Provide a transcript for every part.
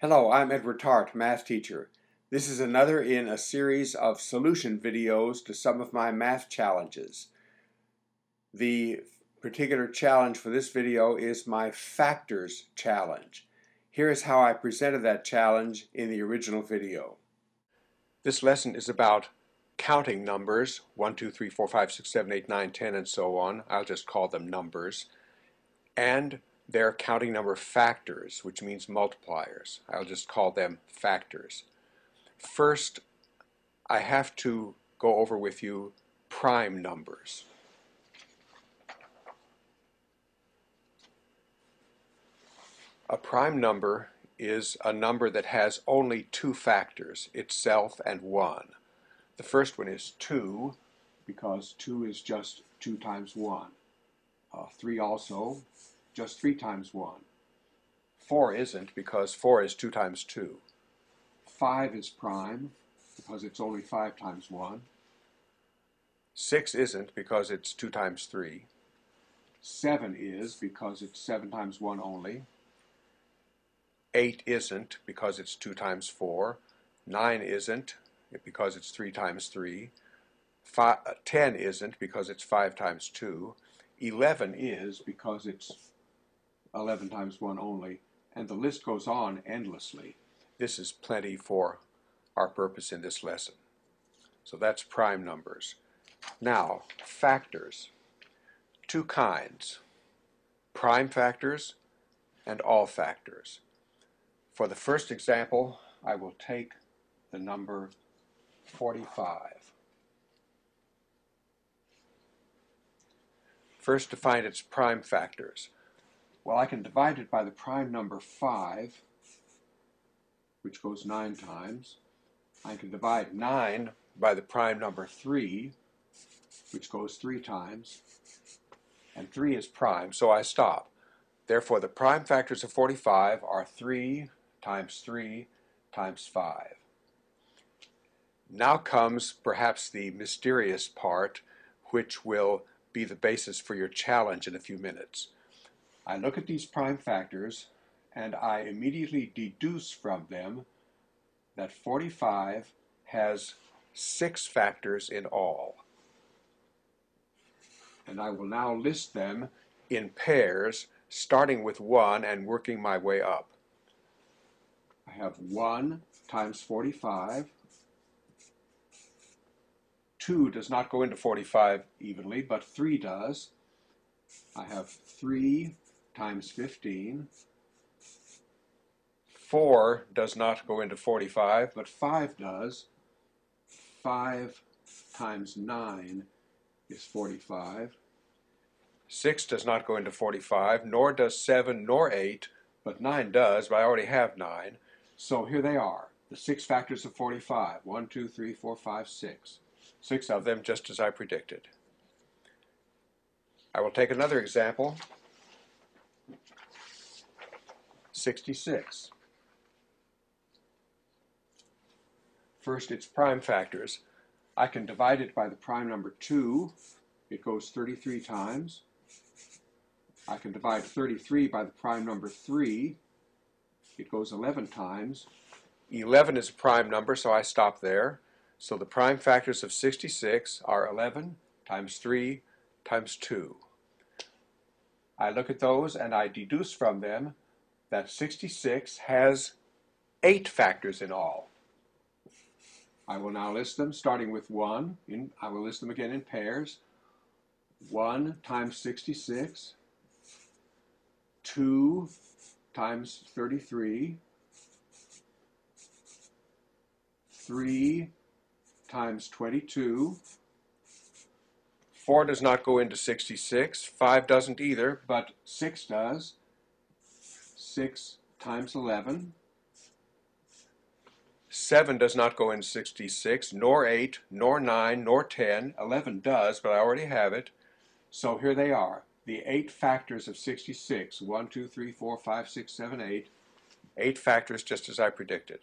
Hello, I'm Edward Tarte, math teacher. This is another in a series of solution videos to some of my math challenges. The particular challenge for this video is my factors challenge. Here is how I presented that challenge in the original video. This lesson is about counting numbers, 1, 2, 3, 4, 5, 6, 7, 8, 9, 10, and so on. I'll just call them numbers. And their counting number factors, which means multipliers. I'll just call them factors. First, I have to go over with you prime numbers. A prime number is a number that has only two factors, itself and 1. The first one is 2, because 2 is just 2 times 1. 3 also, just 3 times 1. 4 isn't, because 4 is 2 times 2. 5 is prime, because it's only 5 times 1. 6 isn't, because it's 2 times 3. 7 is, because it's 7 times 1 only. 8 isn't, because it's 2 times 4. 9 isn't, because it's 3 times 3. 10 isn't, because it's 5 times 2. 11 is, because it's 11 times 1 only, and the list goes on endlessly. This is plenty for our purpose in this lesson. So that's prime numbers. Now, factors. Two kinds, prime factors and all factors. For the first example, I will take the number 45. First, to find its prime factors. Well, I can divide it by the prime number 5, which goes 9 times. I can divide 9 by the prime number 3, which goes 3 times. And 3 is prime, so I stop. Therefore, the prime factors of 45 are 3 times 3 times 5. Now comes perhaps the mysterious part, which will be the basis for your challenge in a few minutes. I look at these prime factors and I immediately deduce from them that 45 has 6 factors in all. And I will now list them in pairs, starting with 1 and working my way up. I have 1 times 45. 2 does not go into 45 evenly, but 3 does. I have 3 times 15. 4 does not go into 45, but 5 does. 5 times 9 is 45. 6 does not go into 45, nor does 7 nor 8, but 9 does, but I already have 9. So here they are, the 6 factors of 45. 1, 2, 3, 4, 5, 6. 6 of them, just as I predicted. I will take another example. 66. First, its prime factors. I can divide it by the prime number 2. It goes 33 times. I can divide 33 by the prime number 3. It goes 11 times. 11 is a prime number, so I stop there. So the prime factors of 66 are 11 times 3 times 2. I look at those and I deduce from them that 66 has 8 factors in all. I will now list them, starting with 1. I will list them again in pairs. 1 times 66. 2 times 33. 3 times 22. 4 does not go into 66. 5 doesn't either, but 6 does. 6 times 11. 7 does not go into 66, nor 8, nor 9, nor 10. 11 does, but I already have it. So here they are, the 8 factors of 66. 1, 2, 3, 4, 5, 6, 7, 8. 8 factors, just as I predicted.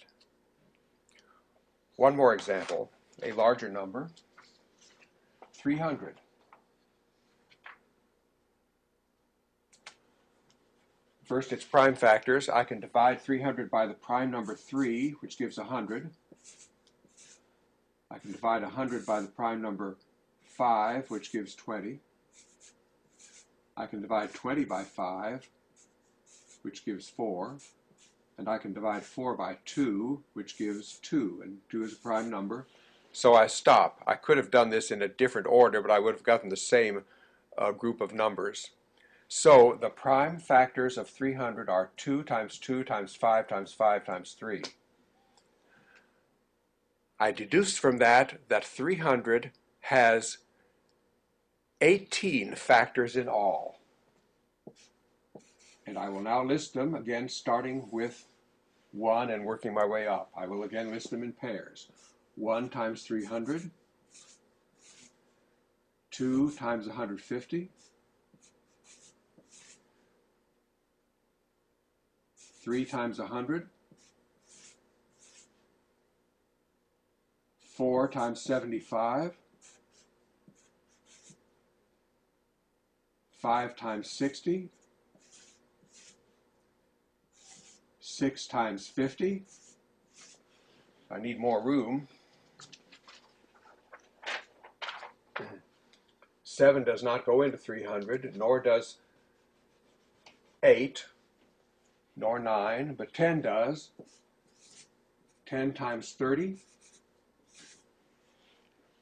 One more example, a larger number, 300. First, its prime factors. I can divide 300 by the prime number 3, which gives 100. I can divide 100 by the prime number 5, which gives 20. I can divide 20 by 5, which gives 4. And I can divide 4 by 2, which gives 2. And 2 is a prime number. So I stop. I could have done this in a different order, but I would have gotten the same group of numbers. So the prime factors of 300 are 2 times 2 times 5 times 5 times 3. I deduced from that that 300 has 18 factors in all. And I will now list them again, starting with 1 and working my way up. I will again list them in pairs. 1 times 300, 2 times 150, 3 times 100, 4 times 75, 5 times 60, 6 times 50. I need more room. 7 does not go into 300, nor does 8, nor 9, but 10 does. 10 times 30.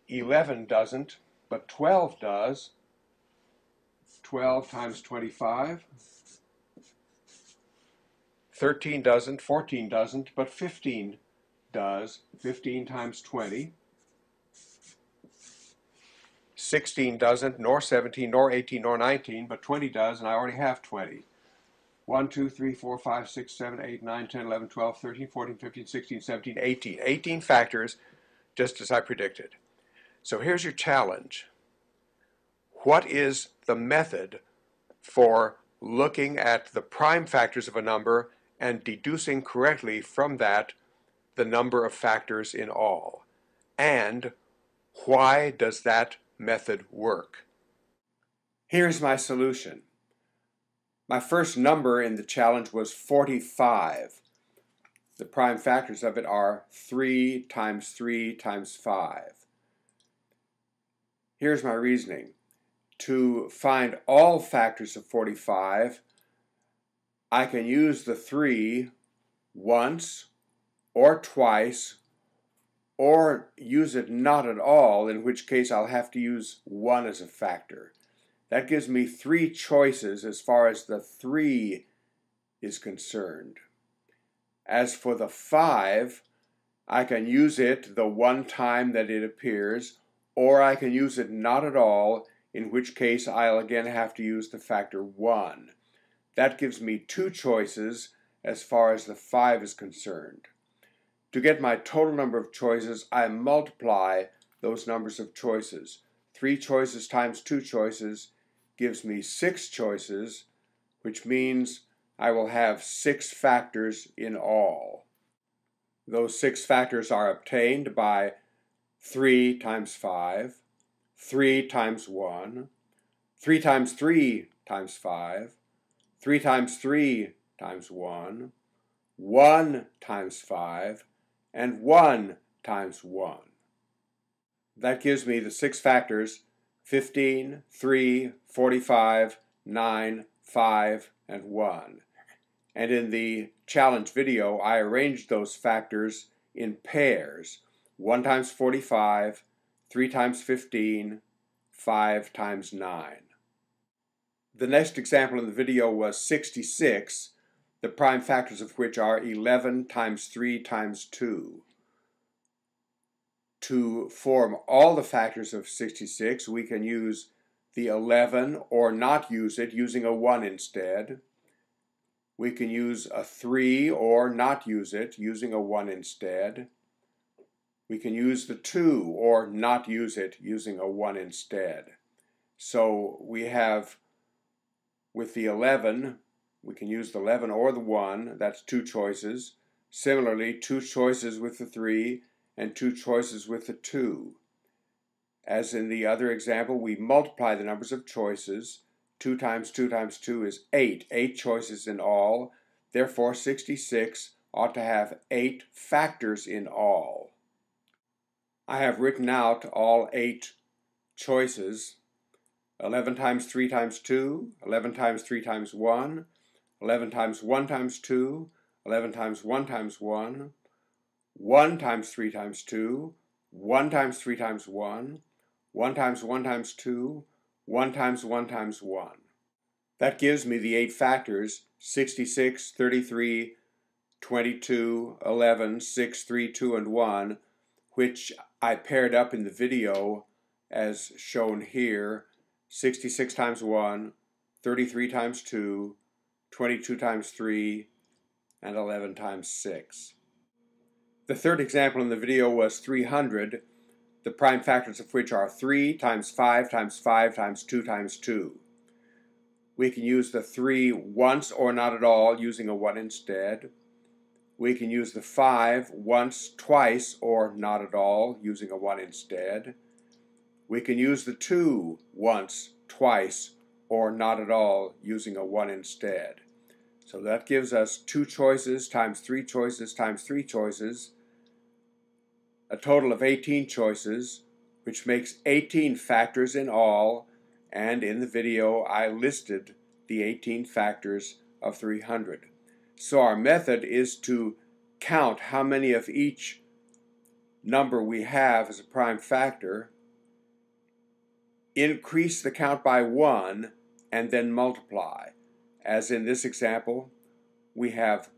11 doesn't, but 12 does. 12 times 25. 13 doesn't, 14 doesn't, but 15 does. 15 times 20. 16 doesn't, nor 17, nor 18, nor 19, but 20 does, and I already have 20. 1, 2, 3, 4, 5, 6, 7, 8, 9, 10, 11, 12, 13, 14, 15, 16, 17, 18. 18 factors, just as I predicted. So here's your challenge. What is the method for looking at the prime factors of a number and deducing correctly from that the number of factors in all? And why does that method work? Here's my solution. My first number in the challenge was 45. The prime factors of it are 3 times 3 times 5. Here's my reasoning. To find all factors of 45, I can use the 3 once or twice, or use it not at all, in which case I'll have to use 1 as a factor. That gives me 3 choices as far as the 3 is concerned. As for the 5, I can use it the one time that it appears, or I can use it not at all, in which case I'll again have to use the factor 1. That gives me 2 choices as far as the 5 is concerned. To get my total number of choices, I multiply those numbers of choices. 3 choices times 2 choices gives me 6 choices, which means I will have 6 factors in all. Those 6 factors are obtained by 3 times 5, 3 times 1, 3 times 3 times 5, 3 times 3 times 1, 1 times 5, and 1 times 1. That gives me the 6 factors: 15, 3, 45, 9, 5, and 1. And in the challenge video, I arranged those factors in pairs: 1 times 45, 3 times 15, 5 times 9. The next example in the video was 66, the prime factors of which are 11 times 3 times 2. To form all the factors of 66, we can use the 11 or not use it, using a 1 instead. We can use a 3 or not use it, using a 1 instead. We can use the 2 or not use it, using a 1 instead. So we have, with the 11, we can use the 11 or the 1, that's 2 choices. Similarly, 2 choices with the 3 and 2 choices with the 2. As in the other example, we multiply the numbers of choices. 2 times 2 times 2 is 8. 8 choices in all. Therefore, 66 ought to have 8 factors in all. I have written out all 8 choices. 11 times 3 times 2, 11 times 3 times 1, 11 times 1 times 2, 11 times 1 times 1, 1 times 3 times 2, 1 times 3 times 1, 1 times 1 times 2, 1 times 1 times 1. That gives me the 8 factors: 66, 33, 22, 11, 6, 3, 2, and 1, which I paired up in the video as shown here. 66 times 1, 33 times 2, 22 times 3, and 11 times 6. The third example in the video was 300, the prime factors of which are 3 times 5 times 5 times 2 times 2. We can use the 3 once or not at all, using a 1 instead. We can use the 5 once, twice, or not at all, using a 1 instead. We can use the 2 once, twice, or not at all, using a 1 instead. So that gives us 2 choices times 3 choices times 3 choices, a total of 18 choices, which makes 18 factors in all, and in the video I listed the 18 factors of 300. So our method is to count how many of each number we have as a prime factor, increase the count by 1, and then multiply. As in this example, we have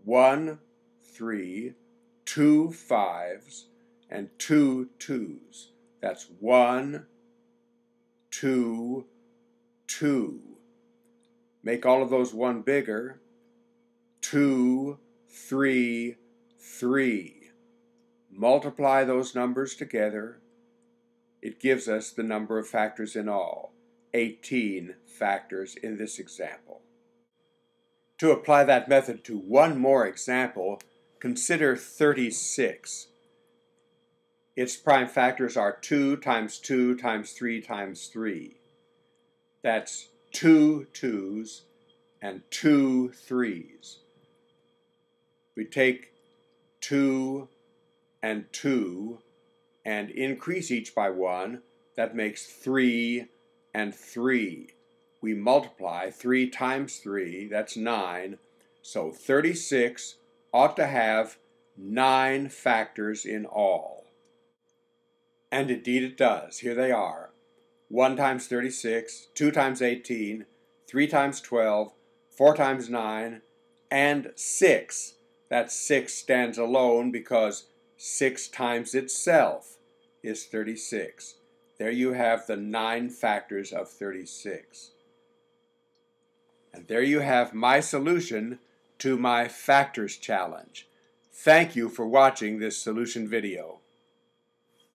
1, 3, 2 5s, and 2 2s. That's 1, 2, 2. Make all of those 1 bigger. 2, 3, 3. Multiply those numbers together. It gives us the number of factors in all, 18 factors in this example. To apply that method to one more example, consider 36. Its prime factors are 2 times 2 times 3 times 3. That's 2 2s and 2 3s. We take 2 and 2 and increase each by 1. That makes 3 and 3. We multiply 3 times 3, that's 9. So 36 ought to have 9 factors in all. And indeed it does. Here they are. 1 times 36, 2 times 18, 3 times 12, 4 times 9, and 6. That 6 stands alone because 6 times itself is 36. There you have the 9 factors of 36. And there you have my solution to my factors challenge. Thank you for watching this solution video.